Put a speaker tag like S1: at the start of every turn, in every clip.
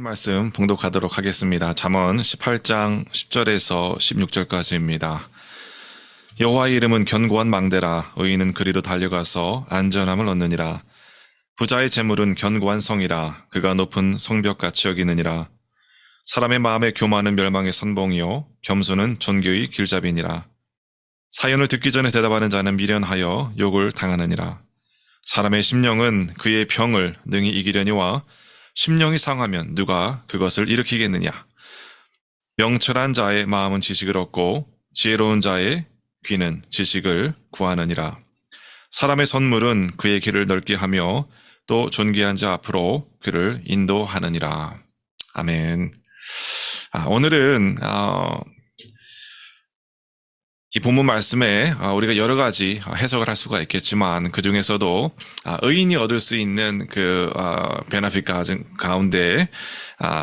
S1: 말씀 봉독하도록 하겠습니다. 잠언 18장 10절에서 16절까지입니다. 여호와의 이름은 견고한 망대라. 의인은 그리로 달려가서 안전함을 얻느니라. 부자의 재물은 견고한 성이라. 그가 높은 성벽같이 여기느니라. 사람의 마음에 교만은 멸망의 선봉이요 겸손은 존귀의 길잡이니라. 사연을 듣기 전에 대답하는 자는 미련하여 욕을 당하느니라. 사람의 심령은 그의 병을 능히 이기려니와 심령이 상하면 누가 그것을 일으키겠느냐. 명철한 자의 마음은 지식을 얻고 지혜로운 자의 귀는 지식을 구하느니라. 사람의 선물은 그의 길을 넓게 하며 또 존귀한 자 앞으로 그를 인도하느니라. 아멘. 오늘은 이 본문 말씀에 우리가 여러 가지 해석을 할 수가 있겠지만 그 중에서도 의인이 얻을 수 있는 그 베네핏 가운데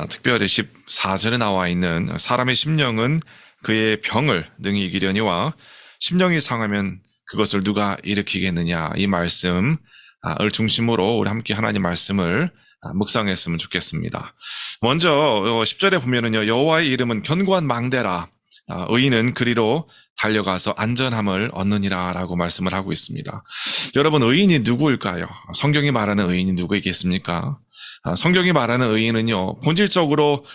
S1: 특별히 14절에 나와 있는 사람의 심령은 그의 병을 능히 이기려니와 심령이 상하면 그것을 누가 일으키겠느냐, 이 말씀을 중심으로 우리 함께 하나님 말씀을 묵상했으면 좋겠습니다. 먼저 10절에 보면은요, 여호와의 이름은 견고한 망대라. 의인은 그리로 달려가서 안전함을 얻느니라 라고 말씀을 하고 있습니다. 여러분, 의인이 누구일까요? 성경이 말하는 의인이 누구이겠습니까? 성경이 말하는 의인은요, 본질적으로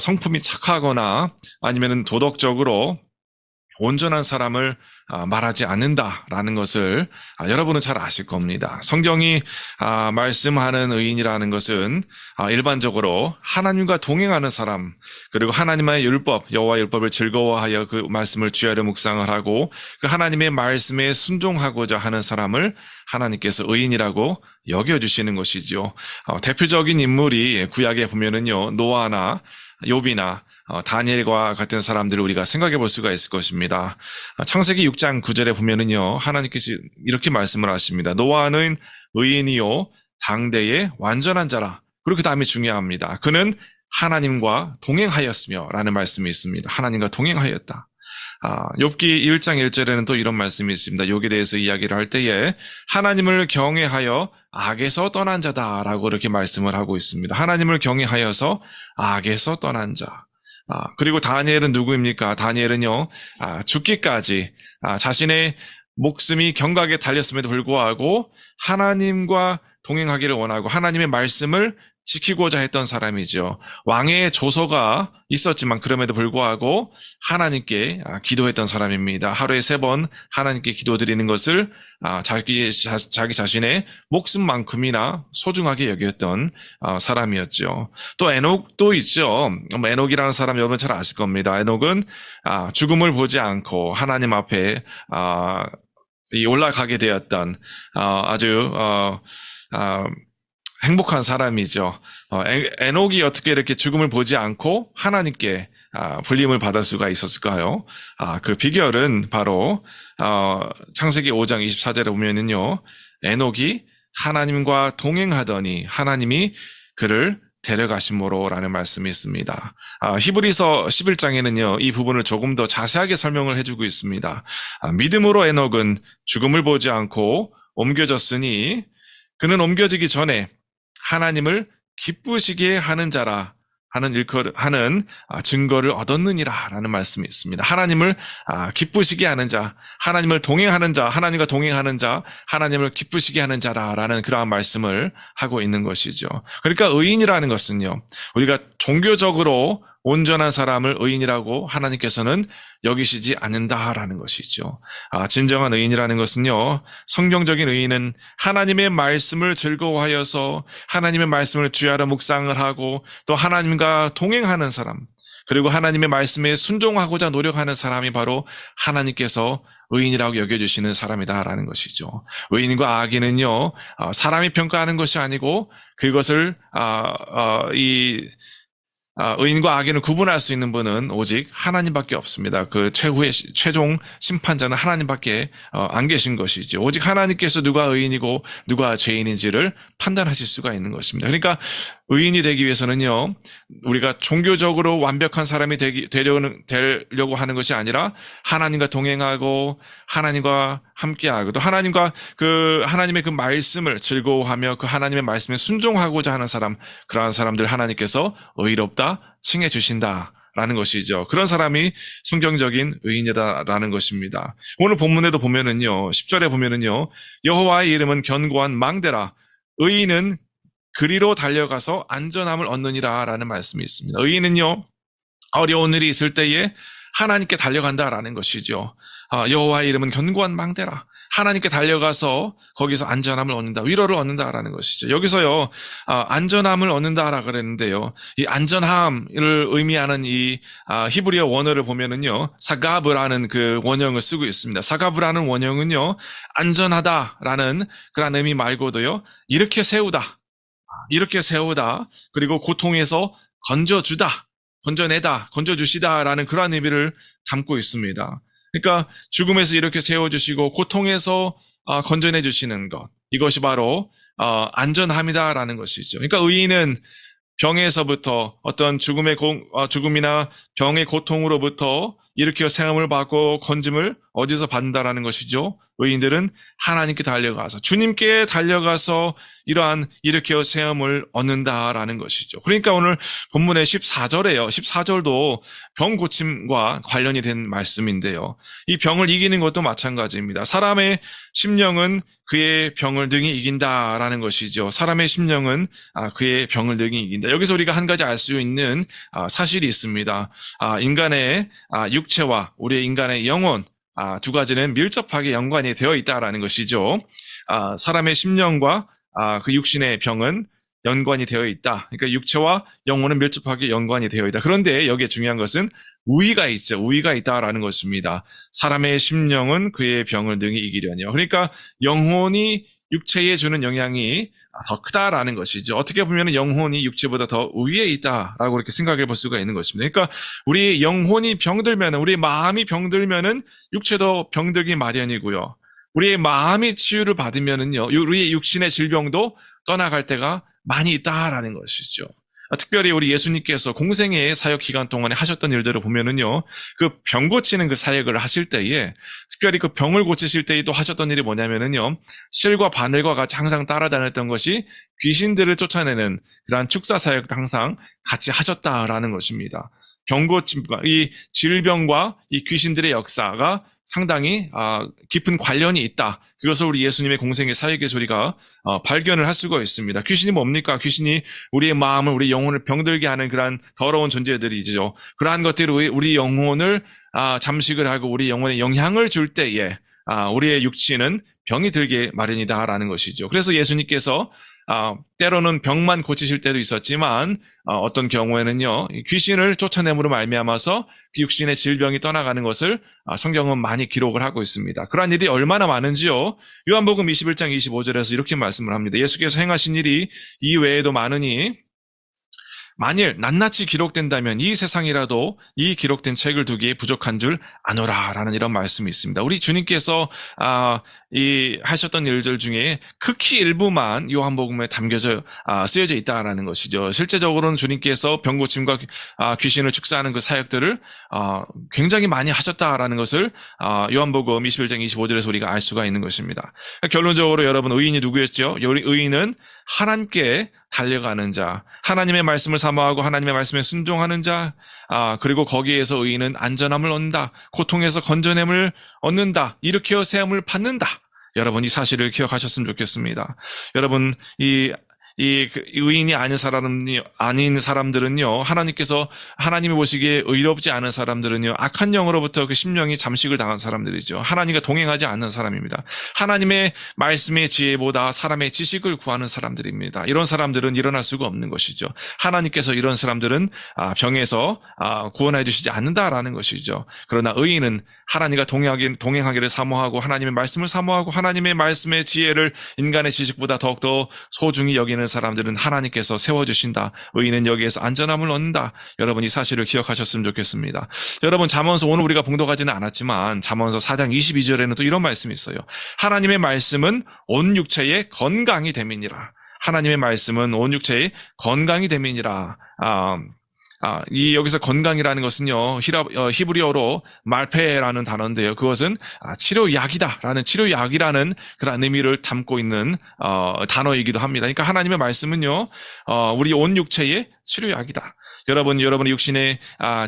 S1: 성품이 착하거나 아니면 도덕적으로 온전한 사람을 말하지 않는다라는 것을 여러분은 잘 아실 겁니다. 성경이 말씀하는 의인이라는 것은 일반적으로 하나님과 동행하는 사람, 그리고 하나님의 율법, 여호와의 율법을 즐거워하여 그 말씀을 주야로 묵상을 하고 그 하나님의 말씀에 순종하고자 하는 사람을 하나님께서 의인이라고 여겨주시는 것이죠. 대표적인 인물이 구약에 보면은요, 노아나 욥이나 다니엘과 같은 사람들을 우리가 생각해 볼 수가 있을 것입니다. 창세기 6장 9절에 보면은요, 하나님께서 이렇게 말씀을 하십니다. 노아는 의인이요 당대의 완전한 자라. 그리고 그 다음에 중요합니다. 그는 하나님과 동행하였으며 라는 말씀이 있습니다. 하나님과 동행하였다. 욥기 1장 1절에는 또 이런 말씀이 있습니다. 욥에 대해서 이야기를 할 때에 하나님을 경외하여 악에서 떠난 자다라고 이렇게 말씀을 하고 있습니다. 하나님을 경외하여서 악에서 떠난 자. 그리고 다니엘은 누구입니까? 다니엘은요, 죽기까지 자신의 목숨이 경각에 달렸음에도 불구하고 하나님과 동행하기를 원하고 하나님의 말씀을 지키고자 했던 사람이죠. 왕의 조서가 있었지만 그럼에도 불구하고 하나님께 기도했던 사람입니다. 하루에 3번 하나님께 기도드리는 것을 자기 자신의 목숨만큼이나 소중하게 여겼던 사람이었죠. 또 에녹도 있죠. 에녹이라는 사람 여러분 잘 아실 겁니다. 에녹은 죽음을 보지 않고 하나님 앞에 올라가게 되었던 아주 행복한 사람이죠. 에녹이 어떻게 이렇게 죽음을 보지 않고 하나님께 불림을 받을 수가 있었을까요? 그 비결은 바로 창세기 5장 24절에 보면은요, 에녹이 하나님과 동행하더니 하나님이 그를 데려가심으로라는 말씀이 있습니다. 히브리서 11장에는요, 이 부분을 조금 더 자세하게 설명을 해주고 있습니다. 믿음으로 에녹은 죽음을 보지 않고 옮겨졌으니 그는 옮겨지기 전에 하나님을 기쁘시게 하는 자라 하는 증거를 얻었느니라 라는 말씀이 있습니다. 하나님을 기쁘시게 하는 자, 하나님을 동행하는 자, 하나님과 동행하는 자, 하나님을 기쁘시게 하는 자라라는 그러한 말씀을 하고 있는 것이죠. 그러니까 의인이라는 것은요, 우리가 종교적으로 온전한 사람을 의인이라고 하나님께서는 여기시지 않는다라는 것이죠. 진정한 의인이라는 것은요, 성경적인 의인은 하나님의 말씀을 즐거워하여서 하나님의 말씀을 주야로 묵상을 하고 또 하나님과 동행하는 사람, 그리고 하나님의 말씀에 순종하고자 노력하는 사람이 바로 하나님께서 의인이라고 여겨주시는 사람이다라는 것이죠. 의인과 악인은요, 사람이 평가하는 것이 아니고 그것을 의인과 악인을 구분할 수 있는 분은 오직 하나님밖에 없습니다. 그 최종 심판자는 하나님밖에 안 계신 것이죠. 오직 하나님께서 누가 의인이고 누가 죄인인지를 판단하실 수가 있는 것입니다. 그러니까 의인이 되기 위해서는요, 우리가 종교적으로 완벽한 사람이 되려고 하는 것이 아니라 하나님과 동행하고 하나님과 함께하고 또 하나님의 그 말씀을 즐거워하며 그 하나님의 말씀에 순종하고자 하는 사람, 그러한 사람들 하나님께서 의롭다 칭해 주신다라는 것이죠. 그런 사람이 성경적인 의인이다라는 것입니다. 오늘 본문에도 보면은요, 10절에 보면은요, 여호와의 이름은 견고한 망대라. 의인은 그리로 달려가서 안전함을 얻느니라 라는 말씀이 있습니다. 의인은요, 어려운 일이 있을 때에 하나님께 달려간다라는 것이죠. 여호와의 이름은 견고한 망대라. 하나님께 달려가서 거기서 안전함을 얻는다, 위로를 얻는다라는 것이죠. 여기서요, 안전함을 얻는다라 그랬는데요, 이 안전함을 의미하는 이 히브리어 원어를 보면은요, 사가브라는 그 원형을 쓰고 있습니다. 사가브라는 원형은요, 안전하다라는 그런 의미 말고도요, 일으켜 세우다, 그리고 고통에서 건져내다, 건져주시다라는 그러한 의미를 담고 있습니다. 그러니까 죽음에서 이렇게 세워주시고 고통에서 건져내주시는 것, 이것이 바로 안전함이다라는 것이죠. 그러니까 의인은 병에서부터 어떤 죽음이나 병의 고통으로부터 일으켜 생함을 받고 건짐을 어디서 받는다라는 것이죠. 의인들은 하나님께 달려가서, 주님께 달려가서 이러한 일으켜 세움을 얻는다라는 것이죠. 그러니까 오늘 본문의 14절에요. 14절도 병 고침과 관련이 된 말씀인데요. 이 병을 이기는 것도 마찬가지입니다. 사람의 심령은 그의 병을 능히 이긴다라는 것이죠. 사람의 심령은 그의 병을 능히 이긴다. 여기서 우리가 한 가지 알 수 있는 사실이 있습니다. 인간의 육체와 우리의 인간의 영혼, 두 가지는 밀접하게 연관이 되어 있다라는 것이죠. 사람의 심령과 그 육신의 병은 연관이 되어 있다. 그러니까 육체와 영혼은 밀접하게 연관이 되어 있다. 그런데 여기에 중요한 것은 우위가 있죠. 우위가 있다라는 것입니다. 사람의 심령은 그의 병을 능히 이기려니요. 그러니까 영혼이 육체에 주는 영향이 더 크다라는 것이죠. 어떻게 보면 영혼이 육체보다 더 우위에 있다라고 이렇게 생각해 볼 수가 있는 것입니다. 그러니까 우리 영혼이 병들면, 우리 마음이 병들면은 육체도 병들기 마련이고요. 우리의 마음이 치유를 받으면은요, 우리의 육신의 질병도 떠나갈 때가 많이 있다라는 것이죠. 특별히 우리 예수님께서 공생의 사역 기간 동안에 하셨던 일들을 보면은요, 그 병 고치는 그 사역을 하실 때에, 특별히 그 병을 고치실 때에 또 하셨던 일이 뭐냐면은요, 실과 바늘과 같이 항상 따라다녔던 것이 귀신들을 쫓아내는 그러한 축사 사역도 항상 같이 하셨다라는 것입니다. 병 고침과 이 질병과 이 귀신들의 역사가 상당히 깊은 관련이 있다. 그것을 우리 예수님의 공생의 사역에서 우리가 발견을 할 수가 있습니다. 귀신이 뭡니까? 귀신이 우리의 마음을, 우리 영혼을 병들게 하는 그러한 더러운 존재들이죠. 그러한 것들이 우리 영혼을 잠식을 하고 우리 영혼에 영향을 줄 때에 우리의 육신은 병이 들게 마련이다라는 것이죠. 그래서 예수님께서 때로는 병만 고치실 때도 있었지만 어떤 경우에는요, 귀신을 쫓아냄으로 말미암아서 그 육신의 질병이 떠나가는 것을 성경은 많이 기록을 하고 있습니다. 그러한 일이 얼마나 많은지요, 요한복음 21장 25절에서 이렇게 말씀을 합니다. 예수께서 행하신 일이 이 외에도 많으니 만일 낱낱이 기록된다면 이 세상이라도 이 기록된 책을 두기에 부족한 줄 아노라라는 이런 말씀이 있습니다. 우리 주님께서 이 하셨던 일들 중에 극히 일부만 요한복음에 담겨져 쓰여져 있다라는 것이죠. 실제적으로는 주님께서 병 고침과 귀신을 축사하는 그 사역들을 굉장히 많이 하셨다라는 것을 요한복음 21장 25절에서 우리가 알 수가 있는 것입니다. 결론적으로 여러분, 의인이 누구였죠? 의인은 하나님께 달려가는 자, 하나님의 말씀을 사모하고 하나님의 말씀에 순종하는 자, 그리고 거기에서 의인은 안전함을 얻는다, 고통에서 건져냄을 얻는다, 일으켜 세움을 받는다. 여러분, 이 사실을 기억하셨으면 좋겠습니다. 여러분, 이 의인이 아닌 사람들은요, 하나님이 보시기에 의롭지 않은 사람들은요, 악한 영으로부터 그 심령이 잠식을 당한 사람들이죠. 하나님과 동행하지 않는 사람입니다. 하나님의 말씀의 지혜보다 사람의 지식을 구하는 사람들입니다. 이런 사람들은 일어날 수가 없는 것이죠. 하나님께서 이런 사람들은 병에서 구원해 주시지 않는다라는 것이죠. 그러나 의인은 하나님과 동행하기를 사모하고 하나님의 말씀을 사모하고 하나님의 말씀의 지혜를 인간의 지식보다 더욱더 소중히 여기는 경외하는 사람들은 하나님께서 세워주신다. 의인은 여기에서 안전함을 얻는다. 여러분 이 사실을 기억하셨으면 좋겠습니다. 여러분 잠언서 오늘 우리가 봉독하지는 않았지만 잠언서 4장 22절에는 또 이런 말씀이 있어요. 하나님의 말씀은 온 육체의 건강이 됨이니라. 하나님의 말씀은 온 육체의 건강이 됨이니라. 이 여기서 건강이라는 것은요, 히브리어로 말페라는 단어인데요. 그것은 치료약이라는 그런 의미를 담고 있는 단어이기도 합니다. 그러니까 하나님의 말씀은요, 우리 온 육체의 치료약이다. 여러분의 육신의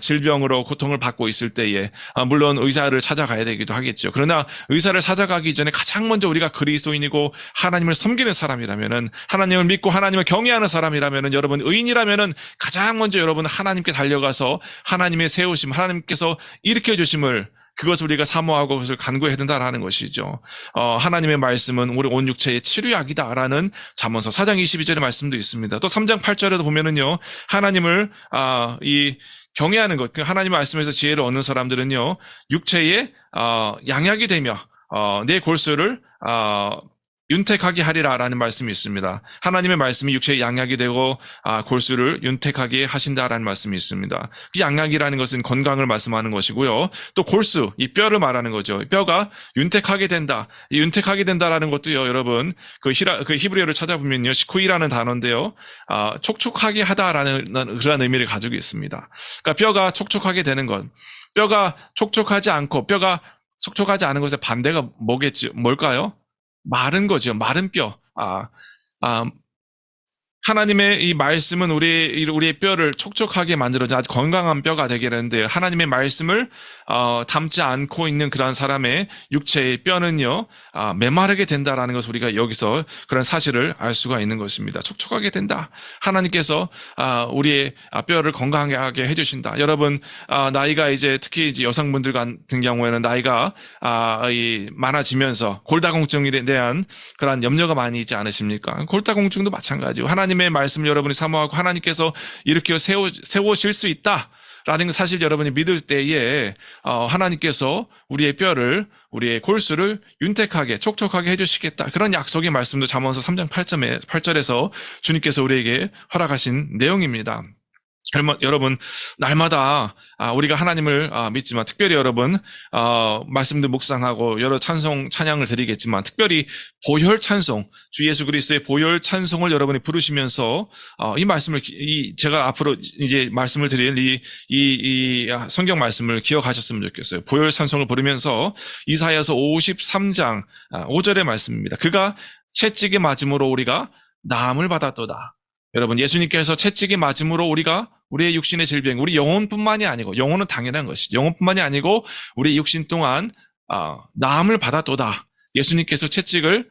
S1: 질병으로 고통을 받고 있을 때에 물론 의사를 찾아가야 되기도 하겠죠. 그러나 의사를 찾아가기 전에 가장 먼저 우리가 그리스도인이고 하나님을 섬기는 사람이라면은, 하나님을 믿고 하나님을 경외하는 사람이라면은, 여러분 의인이라면은 가장 먼저 여러분 하나님께 달려가서 하나님의 세우심, 하나님께서 일으켜 주심을, 그것을 우리가 사모하고 그것을 간구해야 된다라는 것이죠. 하나님의 말씀은 우리 온 육체의 치료약이다라는 잠언서 4장 22절의 말씀도 있습니다. 또 3장 8절에도 보면은요, 하나님을 경외하는 것, 하나님의 말씀에서 지혜를 얻는 사람들은요, 육체의 양약이 되며 내 골수를 윤택하게 하리라라는 말씀이 있습니다. 하나님의 말씀이 육체의 양약이 되고 골수를 윤택하게 하신다라는 말씀이 있습니다. 그 양약이라는 것은 건강을 말씀하는 것이고요. 또 골수, 이 뼈를 말하는 거죠. 뼈가 윤택하게 된다. 이 윤택하게 된다라는 것도요, 여러분 그 히브리어를 찾아보면요, 시쿠이라는 단어인데요, 촉촉하게 하다라는 그런 의미를 가지고 있습니다. 그러니까 뼈가 촉촉하게 되는 것, 뼈가 촉촉하지 않고 뼈가 촉촉하지 않은 것의 반대가 뭘까요? 마른 거죠. 마른 뼈. 하나님의 이 말씀은 우리의 뼈를 촉촉하게 만들어서 아주 건강한 뼈가 되게 되는데, 하나님의 말씀을 담지 않고 있는 그런 사람의 육체의 뼈는요, 메마르게 된다라는 것을 우리가 여기서 그런 사실을 알 수가 있는 것입니다. 촉촉하게 된다. 하나님께서 우리의 뼈를 건강하게 해주신다. 여러분 나이가 특히 여성분들 같은 경우에는 나이가 많아지면서 골다공증에 대한 그런 염려가 많이 있지 않으십니까? 골다공증도 마찬가지고, 하나님의 말씀을 여러분이 사모하고 하나님께서 일으켜 세우실 수 있다라는 사실 여러분이 믿을 때에 하나님께서 우리의 뼈를, 우리의 골수를 윤택하게 촉촉하게 해주시겠다, 그런 약속의 말씀도 잠언서 3장 8절에서 주님께서 우리에게 허락하신 내용입니다. 여러분 날마다 우리가 하나님을 믿지만, 특별히 여러분 말씀도 묵상하고 여러 찬양을 드리겠지만, 특별히 보혈 찬송, 주 예수 그리스도의 보혈 찬송을 여러분이 부르시면서 이 말씀을 제가 앞으로 이제 말씀을 드릴 이 성경 말씀을 기억하셨으면 좋겠어요. 보혈 찬송을 부르면서 이사야서 53장 5절의 말씀입니다. 그가 채찍에 맞음으로 우리가 나음을 받았도다. 여러분 예수님께서 채찍에 맞음으로 우리의 육신의 질병, 우리 영혼뿐만이 아니고, 영혼은 당연한 것이죠. 영혼뿐만이 아니고 우리 육신 또한 나음을 받았도다. 예수님께서 채찍을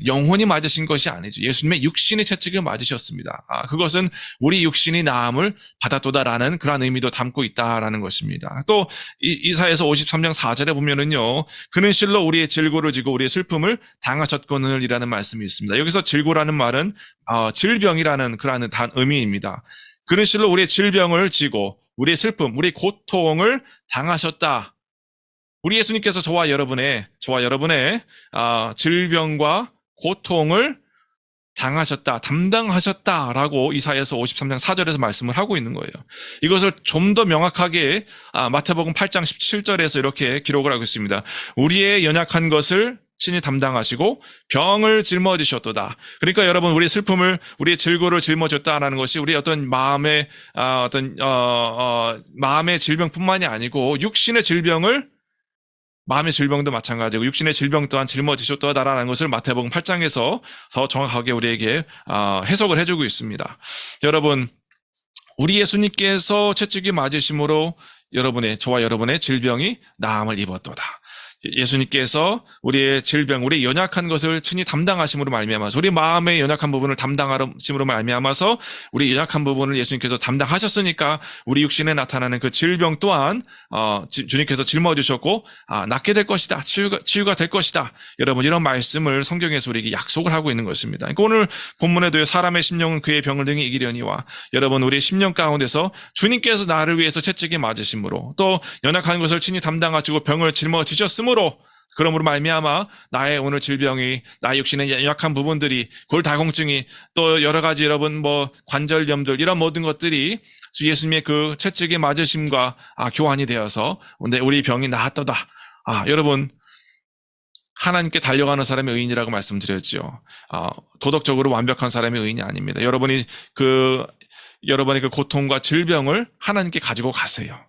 S1: 영혼이 맞으신 것이 아니죠. 예수님의 육신의 채찍을 맞으셨습니다. 그것은 우리 육신이 나음을 받았도다라는 그런 의미도 담고 있다라는 것입니다. 또 이사야서 53장 4절에 보면은요, 그는 실로 우리의 질고를 지고 우리의 슬픔을 당하셨거늘이라는 말씀이 있습니다. 여기서 질고라는 말은 질병이라는 그런 의미입니다. 그는 실로 우리의 질병을 지고 우리의 슬픔, 우리의 고통을 당하셨다. 우리 예수님께서 저와 여러분의 질병과 고통을 당하셨다, 담당하셨다라고 이사야서 53장 4절에서 말씀을 하고 있는 거예요. 이것을 좀 더 명확하게 마태복음 8장 17절에서 이렇게 기록을 하고 있습니다. 우리의 연약한 것을 친히 담당하시고 병을 짊어지셨도다. 그러니까 여러분, 우리의 슬픔을, 우리의 질고를 짊어졌다라는 것이 우리 어떤 마음의 질병뿐만이 아니고 마음의 질병도 마찬가지고 육신의 질병 또한 짊어지셨다라는 것을 마태복음 8장에서 더 정확하게 우리에게 해석을 해주고 있습니다. 여러분, 우리 예수님께서 채찍이 맞으심으로 저와 여러분의 질병이 나음을 입었도다. 예수님께서 우리의 질병, 우리의 연약한 것을 친히 담당하심으로 말미암아서, 우리 마음의 연약한 부분을 담당하심으로 말미암아서, 우리 연약한 부분을 예수님께서 담당하셨으니까 우리 육신에 나타나는 그 질병 또한 주님께서 짊어지셨고 낫게 될 것이다, 치유가 될 것이다. 여러분, 이런 말씀을 성경에서 우리에게 약속을 하고 있는 것입니다. 그러니까 오늘 본문에도 사람의 심령은 그의 병을 등에 이기려니와, 여러분 우리의 심령 가운데서 주님께서 나를 위해서 채찍에 맞으심으로, 또 연약한 것을 친히 담당하시고 병을 짊어지셨으므로 그러므로 말미암아 나의 오늘 질병이, 나의 육신의 연약한 부분들이, 골다공증이, 또 여러 가지 여러분 뭐 관절염들, 이런 모든 것들이 주 예수님의 그 채찍에 맞으심과 교환이 되어서 우리 병이 나았도다. 여러분, 하나님께 달려가는 사람이 의인이라고 말씀드렸죠. 도덕적으로 완벽한 사람이 의인이 아닙니다. 여러분의 그 고통과 질병을 하나님께 가지고 가세요.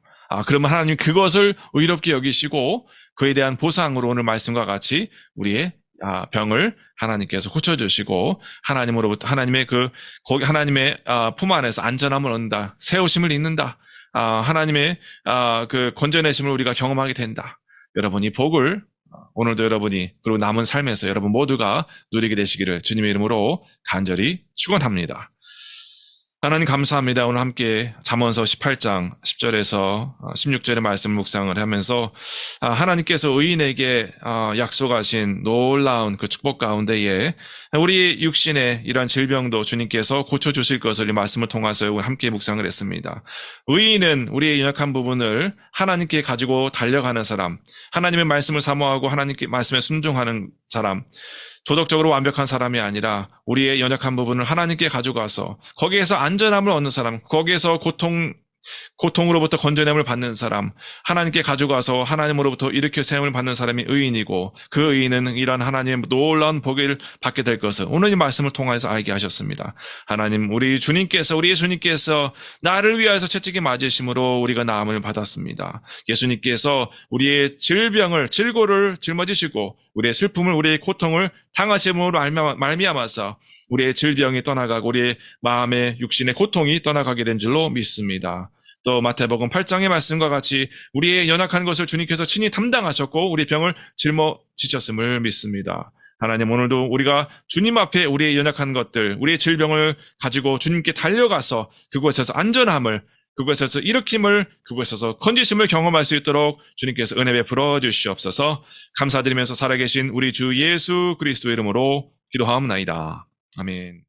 S1: 그러면 하나님 그것을 의롭게 여기시고 그에 대한 보상으로 오늘 말씀과 같이 우리의 병을 하나님께서 고쳐주시고 하나님의 품 안에서 안전함을 얻는다. 세우심을 잊는다. 하나님의 그 건져내심을 우리가 경험하게 된다. 여러분, 이 복을 오늘도 여러분이, 그리고 남은 삶에서 여러분 모두가 누리게 되시기를 주님의 이름으로 간절히 축원합니다. 하나님 감사합니다. 오늘 함께 잠언서 18장 10절에서 16절의 말씀 묵상을 하면서 하나님께서 의인에게 약속하신 놀라운 그 축복 가운데에 우리 육신의 이러한 질병도 주님께서 고쳐주실 것을 이 말씀을 통해서 함께 묵상을 했습니다. 의인은 우리의 연약한 부분을 하나님께 가지고 달려가는 사람, 하나님의 말씀을 사모하고 하나님께 말씀에 순종하는 사람, 도덕적으로 완벽한 사람이 아니라 우리의 연약한 부분을 하나님께 가져가서 거기에서 안전함을 얻는 사람, 거기에서 고통으로부터 건져냄을 받는 사람, 하나님께 가져가서 하나님으로부터 일으켜 세움을 받는 사람이 의인이고, 그 의인은 이러한 하나님의 놀라운 복을 받게 될 것을 오늘 이 말씀을 통해서 알게 하셨습니다. 하나님, 우리 예수님께서 나를 위하여서 채찍에 맞으심으로 우리가 나음을 받았습니다. 예수님께서 우리의 질고를 짊어지시고 우리의 슬픔을, 우리의 고통을 당하심으로 말미암아서 우리의 질병이 떠나가고 우리의 마음의 육신의 고통이 떠나가게 된 줄로 믿습니다. 또 마태복음 8장의 말씀과 같이 우리의 연약한 것을 주님께서 친히 담당하셨고 우리 병을 짊어지셨음을 믿습니다. 하나님, 오늘도 우리가 주님 앞에 우리의 연약한 것들, 우리의 질병을 가지고 주님께 달려가서 그곳에서 안전함을, 그곳에서 일으킴을, 그곳에서 건지심을 경험할 수 있도록 주님께서 은혜 베풀어 주시옵소서. 감사드리면서 살아계신 우리 주 예수 그리스도의 이름으로 기도하옵나이다. 아멘.